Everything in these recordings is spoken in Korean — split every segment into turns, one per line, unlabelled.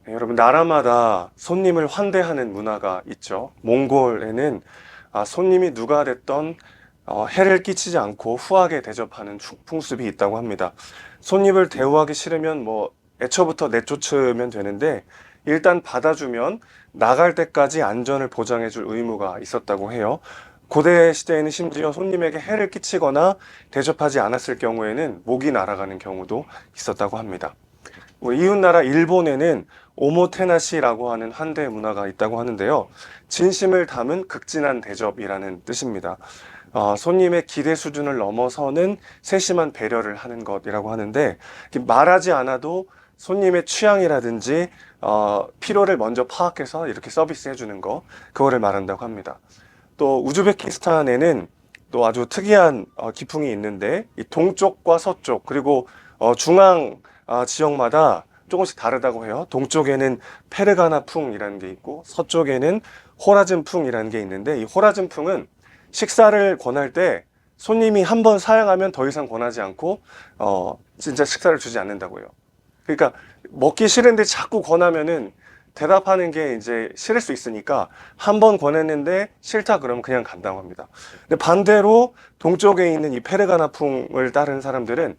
네, 여러분 나라마다 손님을 환대하는 문화가 있죠. 몽골에는 손님이 누가 됐던 해를 끼치지 않고 후하게 대접하는 풍습이 있다고 합니다. 손님을 대우하기 싫으면 뭐 애초부터 내쫓으면 되는데 일단 받아주면 나갈 때까지 안전을 보장해 줄 의무가 있었다고 해요. 고대 시대에는 심지어 손님에게 해를 끼치거나 대접하지 않았을 경우에는 목이 날아가는 경우도 있었다고 합니다. 우리 이웃나라 일본에는 오모테나시라고 하는 환대 문화가 있다고 하는데요. 진심을 담은 극진한 대접이라는 뜻입니다. 손님의 기대 수준을 넘어서는 세심한 배려를 하는 것이라고 하는데 말하지 않아도 손님의 취향이라든지 필요를 먼저 파악해서 이렇게 서비스 해주는 거, 그거를 말한다고 합니다. 또 우즈베키스탄에는 또 아주 특이한 기풍이 있는데 이 동쪽과 서쪽 그리고 중앙 지역마다 조금씩 다르다고 해요. 동쪽에는 페르가나풍이라는 게 있고 서쪽에는 호라즘풍이라는 게 있는데 이 호라즘풍은 식사를 권할 때 손님이 한 번 사양하면 더 이상 권하지 않고 진짜 식사를 주지 않는다고 해요. 그러니까 먹기 싫은데 자꾸 권하면은 대답하는 게 이제 싫을 수 있으니까 한 번 권했는데 싫다 그러면 그냥 간다고 합니다. 근데 반대로 동쪽에 있는 이 페르가나풍을 따른 사람들은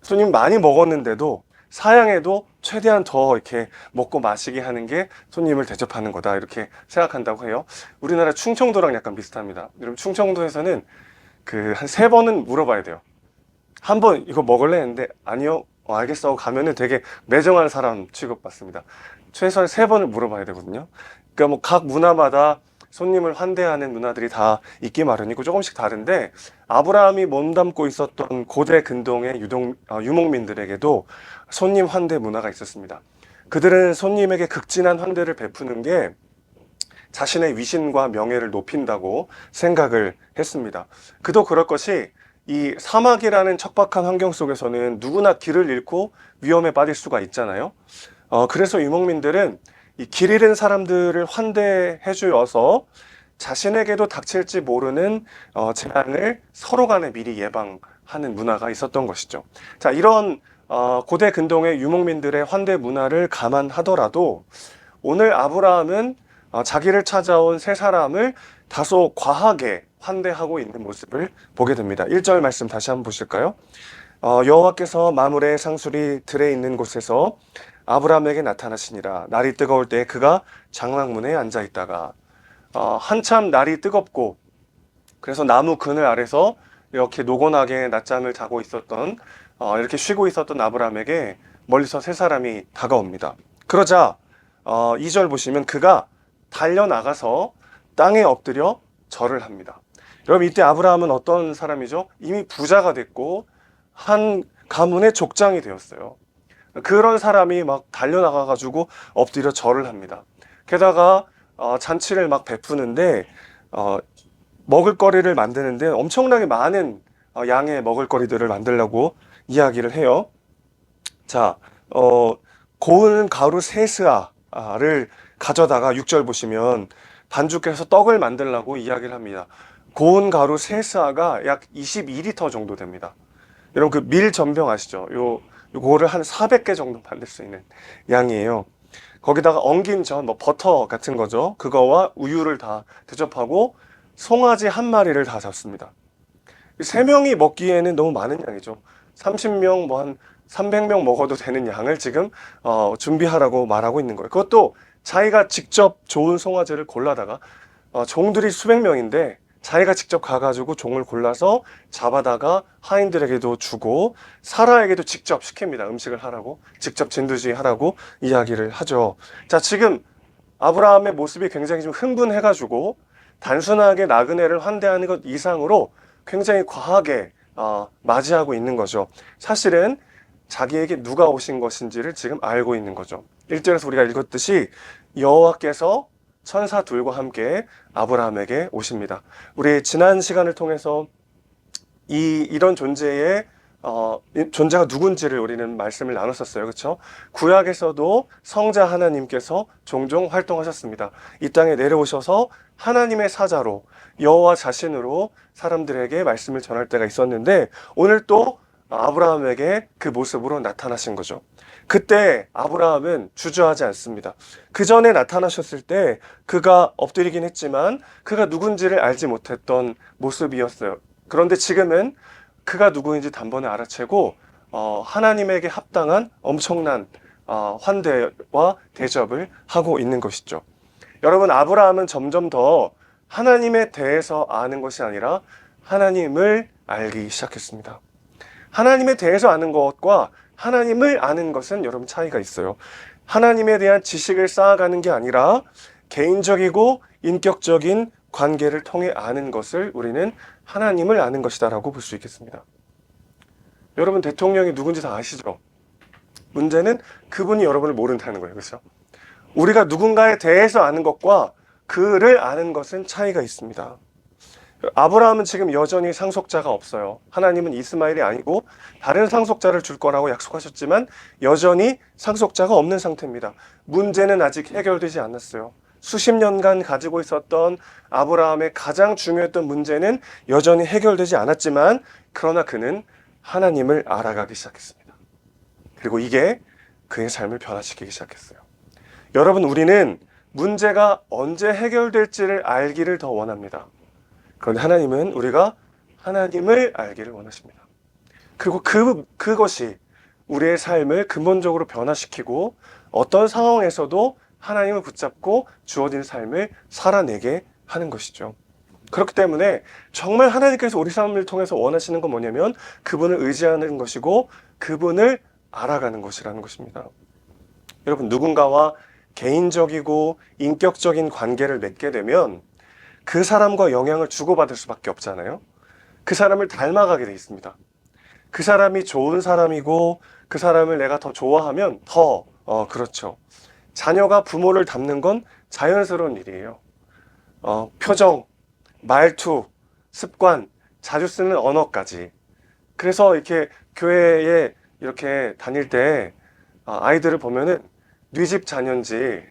손님 많이 먹었는데도 사양해도 최대한 더 이렇게 먹고 마시게 하는 게 손님을 대접하는 거다 이렇게 생각한다고 해요. 우리나라 충청도랑 약간 비슷합니다. 여러분 충청도에서는 그 한 3번은 물어봐야 돼요. 한 번 이거 먹을래 했는데 아니요 알겠어 하고 가면은 되게 매정한 사람 취급받습니다. 최소한 3번을 물어봐야 되거든요. 그러니까 뭐 각 문화마다 손님을 환대하는 문화들이 다 있기 마련이고 조금씩 다른데 아브라함이 몸담고 있었던 고대 근동의 유목민들에게도 손님 환대 문화가 있었습니다. 그들은 손님에게 극진한 환대를 베푸는 게 자신의 위신과 명예를 높인다고 생각을 했습니다. 그도 그럴 것이 이 사막이라는 척박한 환경 속에서는 누구나 길을 잃고 위험에 빠질 수가 있잖아요. 그래서 유목민들은 이 길 잃은 사람들을 환대해 주어서 자신에게도 닥칠지 모르는 재앙을 서로 간에 미리 예방하는 문화가 있었던 것이죠. 자, 이런 고대 근동의 유목민들의 환대 문화를 감안하더라도 오늘 아브라함은 자기를 찾아온 세 사람을 다소 과하게 환대하고 있는 모습을 보게 됩니다. 1절 말씀 다시 한번 보실까요? 여호와께서 마물의 상술이 들에 있는 곳에서 아브라함에게 나타나시니라. 날이 뜨거울 때 그가 장막문에 앉아 있다가 한참 날이 뜨겁고 그래서 나무 그늘 아래서 이렇게 노곤하게 낮잠을 자고 있었던 이렇게 쉬고 있었던 아브라함에게 멀리서 세 사람이 다가옵니다. 그러자 2절 보시면 그가 달려나가서 땅에 엎드려 절을 합니다. 여러분 이때 아브라함은 어떤 사람이죠? 이미 부자가 됐고 한 가문의 족장이 되었어요. 그런 사람이 막 달려나가가지고 엎드려 절을 합니다. 게다가 잔치를 막 베푸는데 먹을거리를 만드는데 엄청나게 많은 양의 먹을거리들을 만들려고 이야기를 해요. 자, 고운 가루 세스아를 가져다가 6절 보시면 반죽해서 떡을 만들려고 이야기를 합니다. 고운 가루 세스아가 약 22리터 정도 됩니다. 여러분 그 밀 전병 아시죠? 요거를 한 400개 정도 만들 수 있는 양이에요. 거기다가 엉긴 전, 뭐 버터 같은 거죠. 그거와 우유를 다 대접하고 송아지 한 마리를 다 잡습니다. 3명이 먹기에는 너무 많은 양이죠. 30명, 뭐 한 300명 먹어도 되는 양을 지금 준비하라고 말하고 있는 거예요. 그것도 자기가 직접 좋은 송아지를 골라다가 종들이 수백 명인데 자기가 직접 가가지고 종을 골라서 잡아다가 하인들에게도 주고 사라에게도 직접 시킵니다. 음식을 하라고 직접 진두지 하라고 이야기를 하죠. 자, 지금 아브라함의 모습이 굉장히 좀 흥분해가지고 단순하게 나그네를 환대하는 것 이상으로 굉장히 과하게 맞이하고 있는 거죠. 사실은 자기에게 누가 오신 것인지를 지금 알고 있는 거죠. 1절에서 우리가 읽었듯이 여호와께서 천사 둘과 함께 아브라함에게 오십니다. 우리 지난 시간을 통해서 이런 존재의 존재가 누군지를 우리는 말씀을 나눴었어요. 그렇죠? 구약에서도 성자 하나님께서 종종 활동하셨습니다. 이 땅에 내려오셔서 하나님의 사자로 여호와 자신으로 사람들에게 말씀을 전할 때가 있었는데 오늘 또 아브라함에게 그 모습으로 나타나신 거죠. 그때 아브라함은 주저하지 않습니다. 그 전에 나타나셨을 때 그가 엎드리긴 했지만 그가 누군지를 알지 못했던 모습이었어요. 그런데 지금은 그가 누구인지 단번에 알아채고 하나님에게 합당한 엄청난 환대와 대접을 하고 있는 것이죠. 여러분, 아브라함은 점점 더 하나님에 대해서 아는 것이 아니라 하나님을 알기 시작했습니다. 하나님에 대해서 아는 것과 하나님을 아는 것은 여러분 차이가 있어요. 하나님에 대한 지식을 쌓아가는 게 아니라 개인적이고 인격적인 관계를 통해 아는 것을 우리는 하나님을 아는 것이다라고 볼 수 있겠습니다. 여러분, 대통령이 누군지 다 아시죠? 문제는 그분이 여러분을 모른다는 거예요. 그렇죠? 우리가 누군가에 대해서 아는 것과 그를 아는 것은 차이가 있습니다. 아브라함은 지금 여전히 상속자가 없어요. 하나님은 이스마엘이 아니고 다른 상속자를 줄 거라고 약속하셨지만 여전히 상속자가 없는 상태입니다. 문제는 아직 해결되지 않았어요. 수십 년간 가지고 있었던 아브라함의 가장 중요했던 문제는 여전히 해결되지 않았지만 그러나 그는 하나님을 알아가기 시작했습니다. 그리고 이게 그의 삶을 변화시키기 시작했어요. 여러분, 우리는 문제가 언제 해결될지를 알기를 더 원합니다. 그런데 하나님은 우리가 하나님을 알기를 원하십니다. 그리고 그것이 우리의 삶을 근본적으로 변화시키고 어떤 상황에서도 하나님을 붙잡고 주어진 삶을 살아내게 하는 것이죠. 그렇기 때문에 정말 하나님께서 우리 삶을 통해서 원하시는 건 뭐냐면 그분을 의지하는 것이고 그분을 알아가는 것이라는 것입니다. 여러분, 누군가와 개인적이고 인격적인 관계를 맺게 되면 그 사람과 영향을 주고받을 수밖에 없잖아요. 그 사람을 닮아가게 돼 있습니다. 그 사람이 좋은 사람이고 그 사람을 내가 더 좋아하면 더 그렇죠. 자녀가 부모를 닮는 건 자연스러운 일이에요. 표정, 말투, 습관, 자주 쓰는 언어까지. 그래서 이렇게 교회에 이렇게 다닐 때 아이들을 보면은 네 집 자녀인지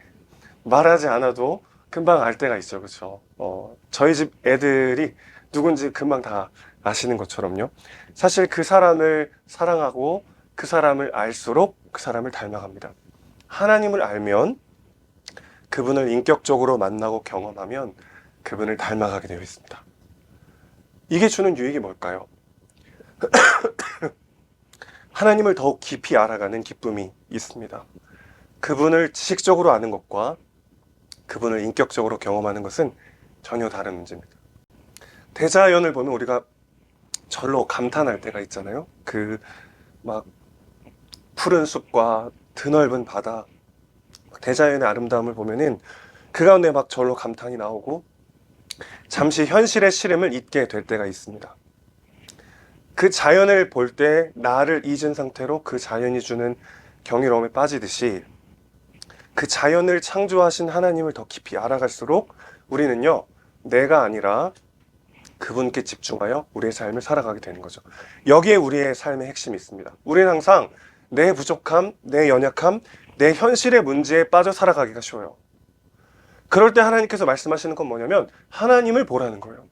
말하지 않아도 금방 알 때가 있죠. 그렇죠? 저희 집 애들이 누군지 금방 다 아시는 것처럼요. 사실 그 사람을 사랑하고 그 사람을 알수록 그 사람을 닮아갑니다. 하나님을 알면 그분을 인격적으로 만나고 경험하면 그분을 닮아가게 되어 있습니다. 이게 주는 유익이 뭘까요? 하나님을 더욱 깊이 알아가는 기쁨이 있습니다. 그분을 지식적으로 아는 것과 그분을 인격적으로 경험하는 것은 전혀 다른 문제입니다. 대자연을 보면 우리가 절로 감탄할 때가 있잖아요. 그 막 푸른 숲과 드넓은 바다, 대자연의 아름다움을 보면은 그 가운데 막 절로 감탄이 나오고 잠시 현실의 시름을 잊게 될 때가 있습니다. 그 자연을 볼 때 나를 잊은 상태로 그 자연이 주는 경이로움에 빠지듯이 그 자연을 창조하신 하나님을 더 깊이 알아갈수록 우리는요, 내가 아니라 그분께 집중하여 우리의 삶을 살아가게 되는 거죠. 여기에 우리의 삶의 핵심이 있습니다. 우리는 항상 내 부족함, 내 연약함, 내 현실의 문제에 빠져 살아가기가 쉬워요. 그럴 때 하나님께서 말씀하시는 건 뭐냐면 하나님을 보라는 거예요.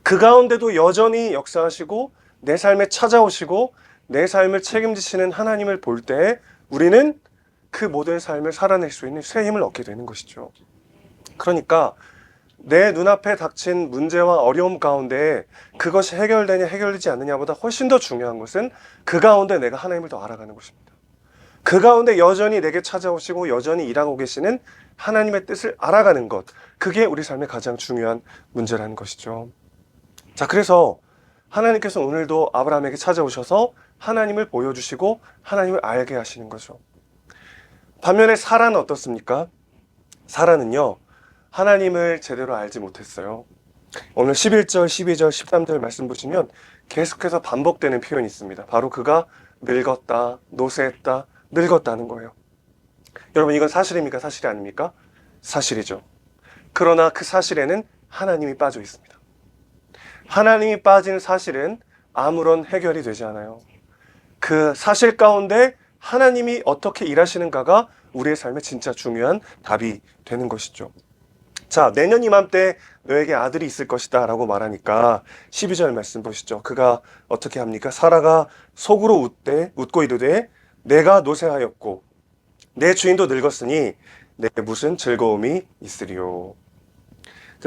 그 가운데도 여전히 역사하시고 내 삶에 찾아오시고 내 삶을 책임지시는 하나님을 볼 때 우리는 그 모든 삶을 살아낼 수 있는 새 힘을 얻게 되는 것이죠. 그러니까 내 눈앞에 닥친 문제와 어려움 가운데 그것이 해결되냐 해결되지 않느냐보다 훨씬 더 중요한 것은 그 가운데 내가 하나님을 더 알아가는 것입니다. 그 가운데 여전히 내게 찾아오시고 여전히 일하고 계시는 하나님의 뜻을 알아가는 것, 그게 우리 삶의 가장 중요한 문제라는 것이죠. 자, 그래서 하나님께서 오늘도 아브라함에게 찾아오셔서 하나님을 보여주시고 하나님을 알게 하시는 거죠. 반면에 사라는 어떻습니까? 사라는요, 하나님을 제대로 알지 못했어요. 오늘 11절, 12절, 13절 말씀 보시면 계속해서 반복되는 표현이 있습니다. 바로 그가 늙었다, 노쇠했다, 늙었다는 거예요. 여러분, 이건 사실입니까? 사실이 아닙니까? 사실이죠. 그러나 그 사실에는 하나님이 빠져 있습니다. 하나님이 빠진 사실은 아무런 해결이 되지 않아요. 그 사실 가운데 하나님이 어떻게 일하시는가가 우리의 삶에 진짜 중요한 답이 되는 것이죠. 자, 내년 이맘때 너에게 아들이 있을 것이다 라고 말하니까 12절 말씀 보시죠. 그가 어떻게 합니까? 사라가 속으로 웃고 이르되 내가 노쇠하였고 내 주인도 늙었으니 내 무슨 즐거움이 있으리요.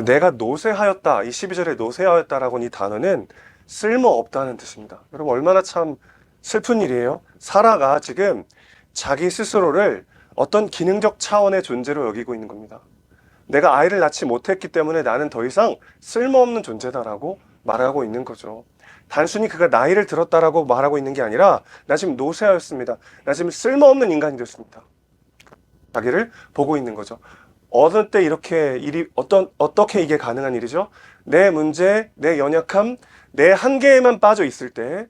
내가 노쇠하였다, 이 12절에 노쇠하였다라고 이 단어는 쓸모없다는 뜻입니다. 여러분 얼마나 참 슬픈 일이에요. 사라가 지금 자기 스스로를 어떤 기능적 차원의 존재로 여기고 있는 겁니다. 내가 아이를 낳지 못했기 때문에 나는 더 이상 쓸모없는 존재다라고 말하고 있는 거죠. 단순히 그가 나이를 들었다라고 말하고 있는 게 아니라 나 지금 노쇠하였습니다. 나 지금 쓸모없는 인간이 됐습니다. 자기를 보고 있는 거죠. 어느 때 이렇게 일이 어떻게 이게 가능한 일이죠? 내 문제, 내 연약함, 내 한계에만 빠져 있을 때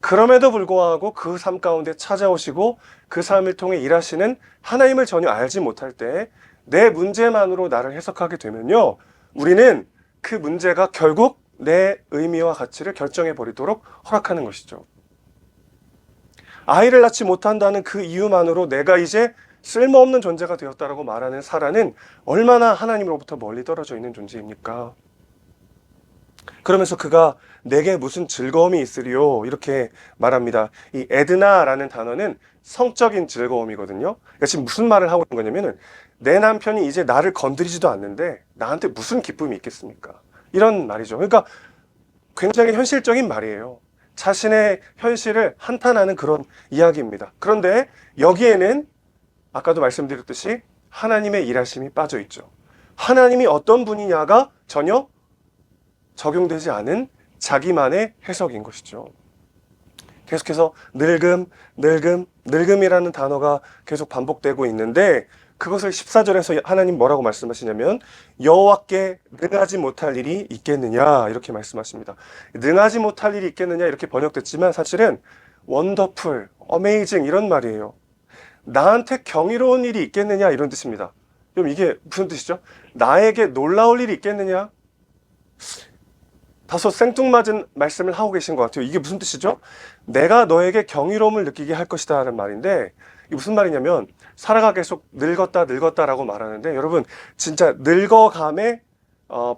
그럼에도 불구하고 그 삶 가운데 찾아오시고 그 삶을 통해 일하시는 하나님을 전혀 알지 못할 때 내 문제만으로 나를 해석하게 되면요, 우리는 그 문제가 결국 내 의미와 가치를 결정해 버리도록 허락하는 것이죠. 아이를 낳지 못한다는 그 이유만으로 내가 이제 쓸모없는 존재가 되었다라고 말하는 사라는 얼마나 하나님으로부터 멀리 떨어져 있는 존재입니까? 그러면서 그가 내게 무슨 즐거움이 있으리요 이렇게 말합니다. 이 에드나라는 단어는 성적인 즐거움이거든요. 그러니까 지금 무슨 말을 하고 있는 거냐면은 내 남편이 이제 나를 건드리지도 않는데 나한테 무슨 기쁨이 있겠습니까? 이런 말이죠. 그러니까 굉장히 현실적인 말이에요. 자신의 현실을 한탄하는 그런 이야기입니다. 그런데 여기에는 아까도 말씀드렸듯이 하나님의 일하심이 빠져 있죠. 하나님이 어떤 분이냐가 전혀 적용되지 않은 자기만의 해석인 것이죠. 계속해서 늙음이라는 단어가 계속 반복되고 있는데 그것을 14절에서 하나님 뭐라고 말씀하시냐면 여호와께 능하지 못할 일이 있겠느냐 이렇게 말씀하십니다. 능하지 못할 일이 있겠느냐 이렇게 번역됐지만 사실은 원더풀, 어메이징 이런 말이에요. 나한테 경이로운 일이 있겠느냐 이런 뜻입니다. 그럼 이게 무슨 뜻이죠? 나에게 놀라울 일이 있겠느냐? 다소 생뚱맞은 말씀을 하고 계신 것 같아요. 이게 무슨 뜻이죠? 내가 너에게 경이로움을 느끼게 할 것이다 라는 말인데 이게 무슨 말이냐면 사라가 계속 늙었다라고 말하는데 여러분 진짜 늙어감의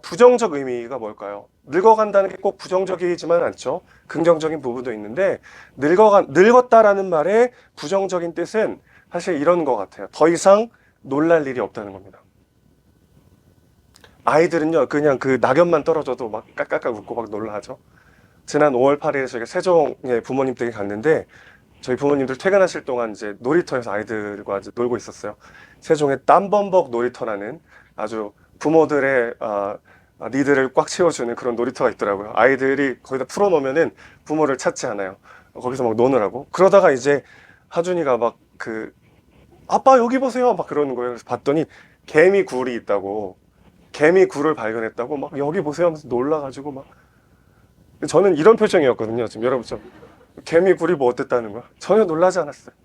부정적 의미가 뭘까요? 늙어간다는 게 꼭 부정적이지만 않죠. 긍정적인 부분도 있는데 늙었다라는 말의 부정적인 뜻은 사실 이런 것 같아요. 더 이상 놀랄 일이 없다는 겁니다. 아이들은요 그냥 그 낙엽만 떨어져도 막 깔깔깔 웃고 막 놀라죠. 지난 5월 8일에 저희가 세종에 부모님 댁에 갔는데 저희 부모님들 퇴근하실 동안 이제 놀이터에서 아이들과 이제 놀고 있었어요. 세종의 땀범벅 놀이터라는 아주 부모들의 니들을 꽉 채워주는 그런 놀이터가 있더라고요. 아이들이 거기다 풀어놓으면은 부모를 찾지 않아요. 거기서 막 노느라고. 그러다가 이제 하준이가 막 아빠 여기 보세요 막 그러는 거예요. 그래서 봤더니 개미 굴이 있다고. 개미 굴을 발견했다고 막 여기 보세요 하면서 놀라가지고 막 저는 이런 표정이었거든요. 지금 여러분 개미 굴이 뭐 어땠다는 거야? 전혀 놀라지 않았어요.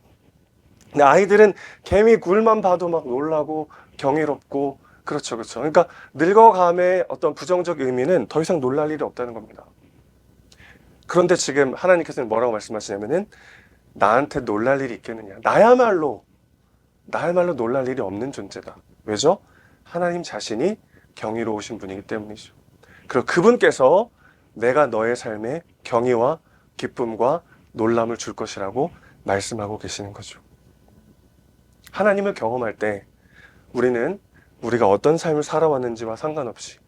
근데 아이들은 개미 굴만 봐도 막 놀라고 경이롭고 그렇죠. 그러니까 늙어감의 어떤 부정적 의미는 더 이상 놀랄 일이 없다는 겁니다. 그런데 지금 하나님께서는 뭐라고 말씀하시냐면은 나한테 놀랄 일이 있겠느냐? 나야말로 놀랄 일이 없는 존재다. 왜죠? 하나님 자신이 경이로우신 분이기 때문이죠. 그리고 그분께서 내가 너의 삶에 경이와 기쁨과 놀람을 줄 것이라고 말씀하고 계시는 거죠. 하나님을 경험할 때 우리는 우리가 어떤 삶을 살아왔는지와 상관없이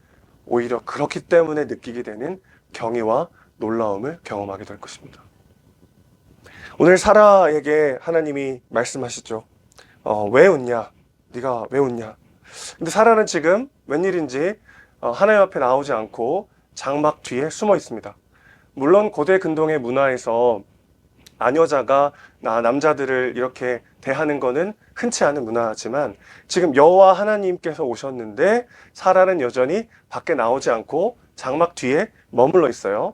오히려 그렇기 때문에 느끼게 되는 경이와 놀라움을 경험하게 될 것입니다. 오늘 사라에게 하나님이 말씀하시죠. 왜 웃냐? 네가 왜 웃냐? 근데 사라는 지금 웬일인지 하나님 앞에 나오지 않고 장막 뒤에 숨어 있습니다. 물론 고대 근동의 문화에서 아녀자가 남자들을 이렇게 대하는 거는 흔치 않은 문화지만 지금 여호와 하나님께서 오셨는데 사라는 여전히 밖에 나오지 않고 장막 뒤에 머물러 있어요.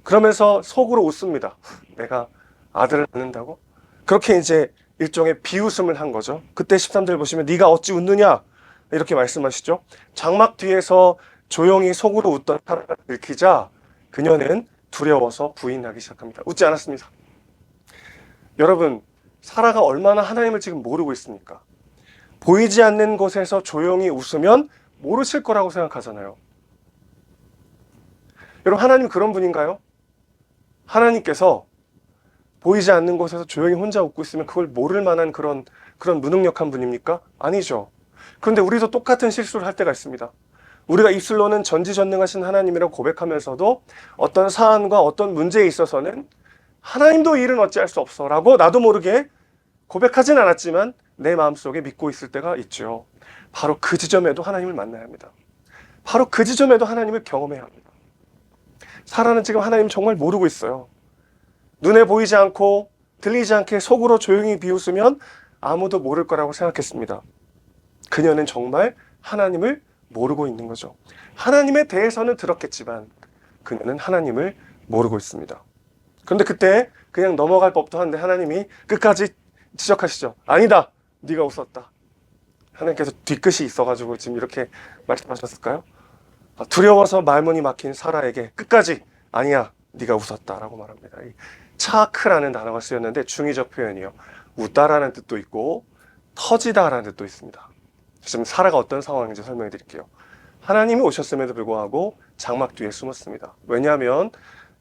그러면서 속으로 웃습니다. 내가 아들을 낳는다고? 그렇게 이제 일종의 비웃음을 한 거죠. 그때 13절 보시면 네가 어찌 웃느냐 이렇게 말씀하시죠. 장막 뒤에서 조용히 속으로 웃던 사라가 들키자 그녀는 두려워서 부인하기 시작합니다. 웃지 않았습니다. 여러분 사라가 얼마나 하나님을 지금 모르고 있습니까? 보이지 않는 곳에서 조용히 웃으면 모르실 거라고 생각하잖아요. 여러분 하나님 그런 분인가요? 하나님께서 보이지 않는 곳에서 조용히 혼자 웃고 있으면 그걸 모를 만한 그런 무능력한 분입니까? 아니죠. 그런데 우리도 똑같은 실수를 할 때가 있습니다. 우리가 입술로는 전지전능하신 하나님이라고 고백하면서도 어떤 사안과 어떤 문제에 있어서는 하나님도 일은 어찌할 수 없어 라고 나도 모르게 고백하진 않았지만 내 마음속에 믿고 있을 때가 있죠. 바로 그 지점에도 하나님을 만나야 합니다. 바로 그 지점에도 하나님을 경험해야 합니다. 사라는 지금 하나님 정말 모르고 있어요. 눈에 보이지 않고 들리지 않게 속으로 조용히 비웃으면 아무도 모를 거라고 생각했습니다. 그녀는 정말 하나님을 모르고 있는 거죠. 하나님에 대해서는 들었겠지만 그녀는 하나님을 모르고 있습니다. 그런데 그때 그냥 넘어갈 법도 한데 하나님이 끝까지 지적하시죠. 아니다, 네가 웃었다. 하나님께서 뒤끝이 있어가지고 지금 이렇게 말씀하셨을까요? 두려워서 말문이 막힌 사라에게 끝까지 아니야, 네가 웃었다라고 말합니다. 이 차크라는 단어가 쓰였는데 중의적 표현이요. 웃다라는 뜻도 있고 터지다라는 뜻도 있습니다. 지금 사라가 어떤 상황인지 설명해 드릴게요. 하나님이 오셨음에도 불구하고 장막 뒤에 숨었습니다. 왜냐하면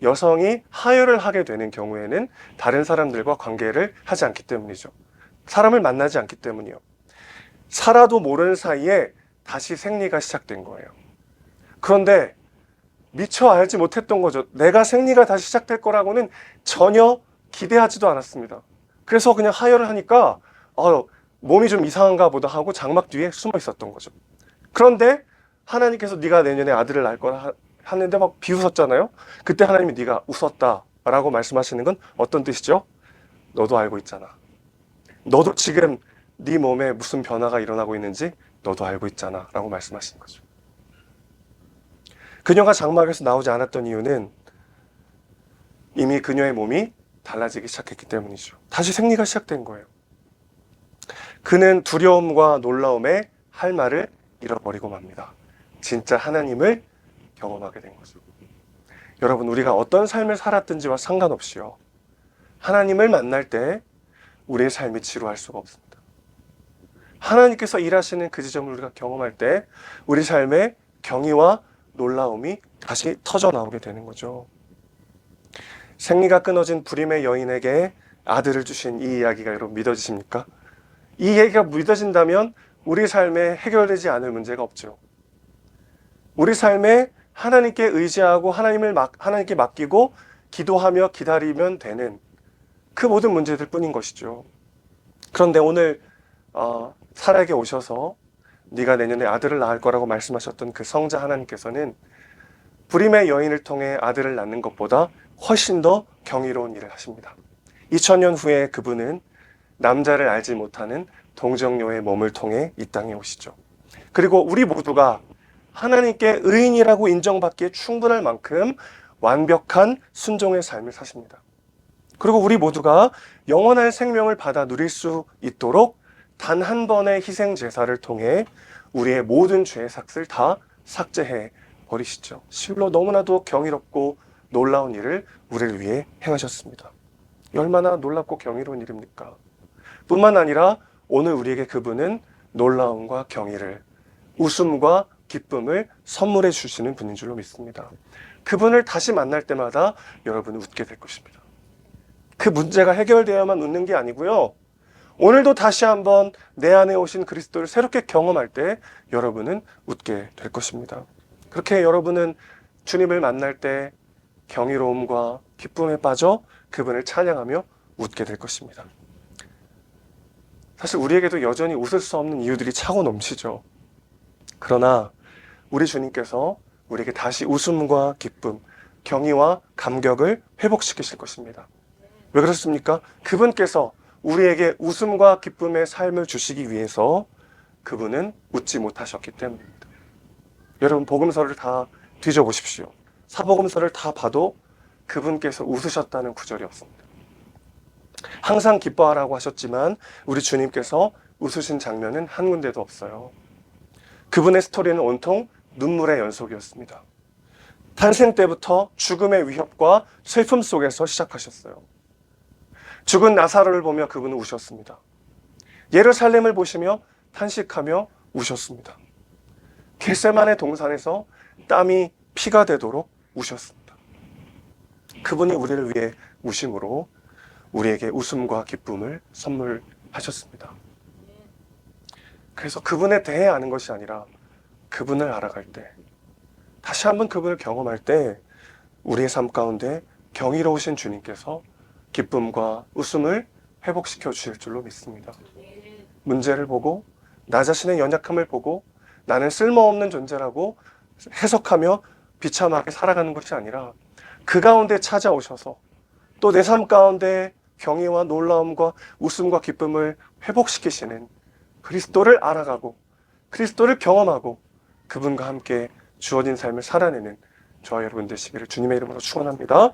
여성이 하혈을 하게 되는 경우에는 다른 사람들과 관계를 하지 않기 때문이죠. 사람을 만나지 않기 때문이요. 사라도 모르는 사이에 다시 생리가 시작된 거예요. 그런데 미처 알지 못했던 거죠. 내가 생리가 다시 시작될 거라고는 전혀 기대하지도 않았습니다. 그래서 그냥 하혈을 하니까 몸이 좀 이상한가 보다 하고 장막 뒤에 숨어 있었던 거죠. 그런데 하나님께서 네가 내년에 아들을 낳을 거라 하는데 막 비웃었잖아요. 그때 하나님이 네가 웃었다라고 말씀하시는 건 어떤 뜻이죠? 너도 알고 있잖아. 너도 지금 네 몸에 무슨 변화가 일어나고 있는지 너도 알고 있잖아 라고 말씀하시는 거죠. 그녀가 장막에서 나오지 않았던 이유는 이미 그녀의 몸이 달라지기 시작했기 때문이죠. 다시 생리가 시작된 거예요. 그는 두려움과 놀라움에 할 말을 잃어버리고 맙니다. 진짜 하나님을 경험하게 된 거죠. 여러분, 우리가 어떤 삶을 살았든지와 상관없이요, 하나님을 만날 때 우리의 삶이 지루할 수가 없습니다. 하나님께서 일하시는 그 지점을 우리가 경험할 때 우리 삶의 경이와 놀라움이 다시 터져 나오게 되는 거죠. 생리가 끊어진 불임의 여인에게 아들을 주신 이 이야기가 여러분 믿어지십니까? 이 얘기가 믿어진다면 우리 삶에 해결되지 않을 문제가 없죠. 우리 삶에 하나님께 의지하고 하나님께 맡기고 기도하며 기다리면 되는 그 모든 문제들 뿐인 것이죠. 그런데 오늘 사라에게 오셔서 네가 내년에 아들을 낳을 거라고 말씀하셨던 그 성자 하나님께서는 불임의 여인을 통해 아들을 낳는 것보다 훨씬 더 경이로운 일을 하십니다. 2000년 후에 그분은 남자를 알지 못하는 동정녀의 몸을 통해 이 땅에 오시죠. 그리고 우리 모두가 하나님께 의인이라고 인정받기에 충분할 만큼 완벽한 순종의 삶을 사십니다. 그리고 우리 모두가 영원한 생명을 받아 누릴 수 있도록 단 한 번의 희생 제사를 통해 우리의 모든 죄의 삭을 다 삭제해 버리시죠. 실로 너무나도 경이롭고 놀라운 일을 우리를 위해 행하셨습니다. 얼마나 놀랍고 경이로운 일입니까? 뿐만 아니라 오늘 우리에게 그분은 놀라움과 경이를, 웃음과 기쁨을 선물해 주시는 분인 줄로 믿습니다. 그분을 다시 만날 때마다 여러분은 웃게 될 것입니다. 그 문제가 해결되어야만 웃는 게 아니고요, 오늘도 다시 한번 내 안에 오신 그리스도를 새롭게 경험할 때 여러분은 웃게 될 것입니다. 그렇게 여러분은 주님을 만날 때 경이로움과 기쁨에 빠져 그분을 찬양하며 웃게 될 것입니다. 사실 우리에게도 여전히 웃을 수 없는 이유들이 차고 넘치죠. 그러나 우리 주님께서 우리에게 다시 웃음과 기쁨, 경의와 감격을 회복시키실 것입니다. 왜 그렇습니까? 그분께서 우리에게 웃음과 기쁨의 삶을 주시기 위해서 그분은 웃지 못하셨기 때문입니다. 여러분, 복음서를 다 뒤져보십시오. 사복음서를 다 봐도 그분께서 웃으셨다는 구절이 없습니다. 항상 기뻐하라고 하셨지만 우리 주님께서 웃으신 장면은 한 군데도 없어요. 그분의 스토리는 온통 눈물의 연속이었습니다. 탄생 때부터 죽음의 위협과 슬픔 속에서 시작하셨어요. 죽은 나사로를 보며 그분은 우셨습니다. 예루살렘을 보시며 탄식하며 우셨습니다. 겟세마네 동산에서 땀이 피가 되도록 우셨습니다. 그분이 우리를 위해 우심으로 우리에게 웃음과 기쁨을 선물하셨습니다. 그래서 그분에 대해 아는 것이 아니라 그분을 알아갈 때, 다시 한번 그분을 경험할 때 우리의 삶 가운데 경이로우신 주님께서 기쁨과 웃음을 회복시켜 주실 줄로 믿습니다. 문제를 보고 나 자신의 연약함을 보고 나는 쓸모없는 존재라고 해석하며 비참하게 살아가는 것이 아니라 그 가운데 찾아오셔서 또 내 삶 가운데 경외와 놀라움과 웃음과 기쁨을 회복시키시는 그리스도를 알아가고 그리스도를 경험하고 그분과 함께 주어진 삶을 살아내는 저와 여러분 되시기를 주님의 이름으로 축원합니다.